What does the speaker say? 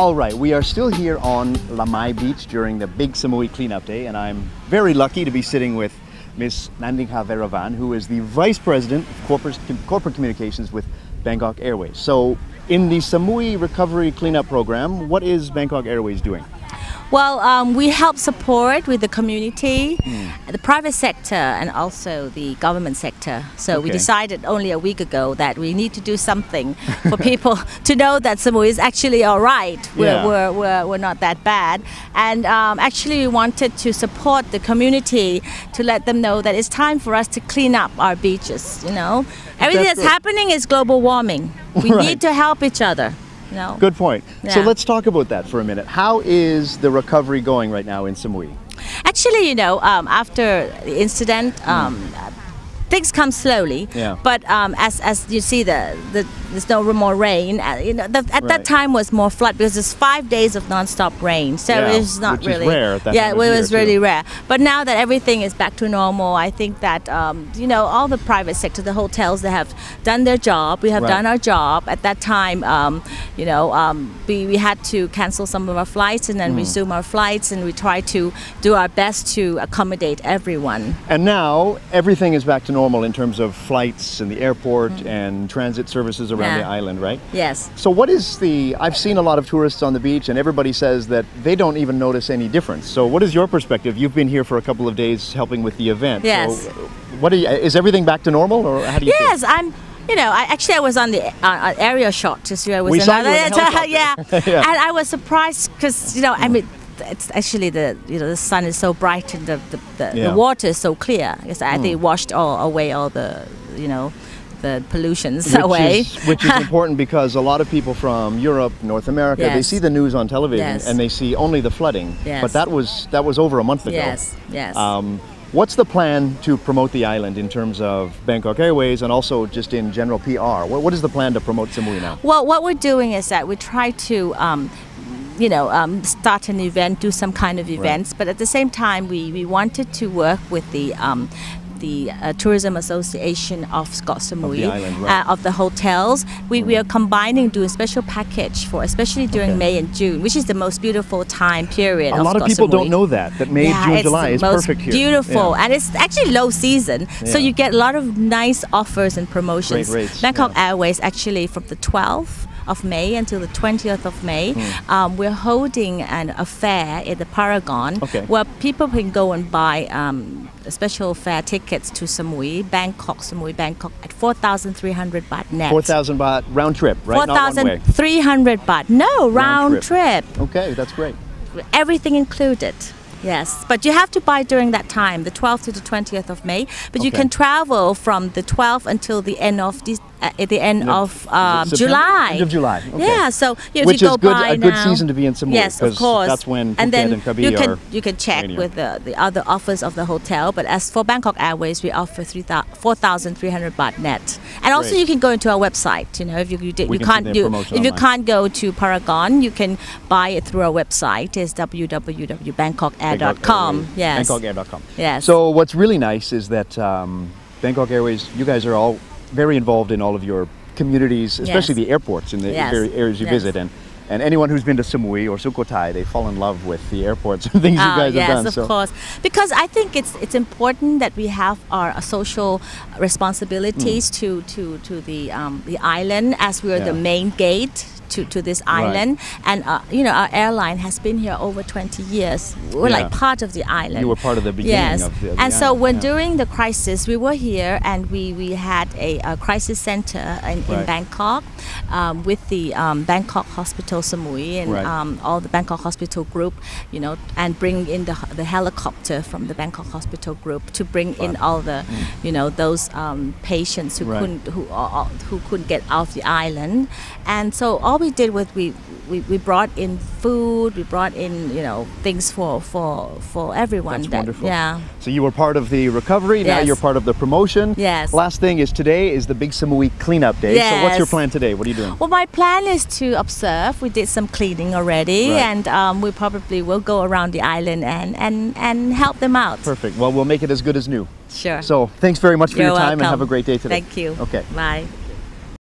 All right, we are still here on Lamai Beach during the big Samui cleanup day, and I'm very lucky to be sitting with Ms. Nandingha Veravan, who is the Vice President of Corporate Communications with Bangkok Airways. So, in the Samui Recovery Cleanup Program, what is Bangkok Airways doing? Well, we help support with the community, the private sector, and also the government sector. So we decided only a week ago that we need to do something for people to know that Samui is actually all right. We're not that bad. And actually we wanted to support the community to let them know that it's time for us to clean up our beaches, you know. Everything that's happening is global warming. We need to help each other. No. Good point. Yeah. So let's talk about that for a minute. How is the recovery going right now in Samui? Actually, you know, after the incident, things come slowly. Yeah. But as you see, there's no more rain. You know, at that time was more flood because it's 5 days of non-stop rain. So it's not really rare. At that it was really rare. But now that everything is back to normal, I think that you know, all the private sector, the hotels, they have done their job. We have done our job. At that time, you know, we had to cancel some of our flights and then resume our flights, and we try to do our best to accommodate everyone. And now everything is back to normal in terms of flights and the airport and transit services around the island, right? Yes. So what is I've seen a lot of tourists on the beach and everybody says that they don't even notice any difference. So what is your perspective? You've been here for a couple of days helping with the event. Yes. So is everything back to normal, or how do you feel? You know, I was on the aerial shot just here. We saw you in the helicopter. And I was surprised because, you know, I mean, it's actually the sun is so bright and the water is so clear. I think it washed away all the, you know, the pollutions away. Which is important because a lot of people from Europe, North America, they see the news on television and they see only the flooding. But that was over a month ago. Yes. What's the plan to promote the island in terms of Bangkok Airways and also just in general PR? What is the plan to promote Samui now? Well, what we're doing is that we try to you know, start an event, do some kind of events, but at the same time we wanted to work with the Tourism Association of Scott Samui, of the hotels. We are combining, doing a special package for especially during May and June, which is the most beautiful time period. A lot of people don't know that May, June, July is perfect here. Beautiful, and it's actually low season, so you get a lot of nice offers and promotions. Great rates. Bangkok Airways actually from the 12th of May until the 20th of May, we're holding a fair at the Paragon where people can go and buy special fare tickets to Samui, Bangkok, at 4,300 baht net. 4,000 baht round trip, right? 4,300 baht. No, round trip. Okay, that's great. Everything included. Yes, but you have to buy during that time, the 12th to the 20th of May. But you can travel from the 12th until the end of July. End of July. Okay. Yeah, so if which you go is good, by a good season to be in Samui. Yes, of course. That's when Phuket and then Krabi are you can check with the other offers of the hotel. But as for Bangkok Airways, we offer 4,300 baht net. And also you can go into our website. You know, if you can't go to Paragon, you can buy it through our website. It's www.bangkokair.com. Yes. Bangkokair.com. Yes. So what's really nice is that Bangkok Airways, you guys are all very involved in all of your communities, especially the airports in the areas you visit. And anyone who's been to Samui or Sukhothai, they fall in love with the airports and things you guys have done. Yes, of course. Because I think it's important that we have our social responsibilities to the island, as we are the main gate to this island, and you know, our airline has been here over 20 years. We're like part of the island. You were part of the beginning of the and so island, when during the crisis we were here, and we had a crisis center in Bangkok with the Bangkok Hospital Samui and all the Bangkok Hospital group, you know, and bring in the helicopter from the Bangkok Hospital group to bring in all the you know, those patients who couldn't get off the island. And so all we did was we brought in food, we brought in, you know, things for everyone. That's wonderful. Yeah. So you were part of the recovery, now you're part of the promotion. Yes. Last thing is today is the big Samui cleanup day. Yes. So what's your plan today? What are you doing? Well, my plan is to observe. We did some cleaning already, and we probably will go around the island and help them out. Perfect. Well, we'll make it as good as new. Sure. So thanks very much for your time welcome. and have a great day today. Thank you. Okay. Bye.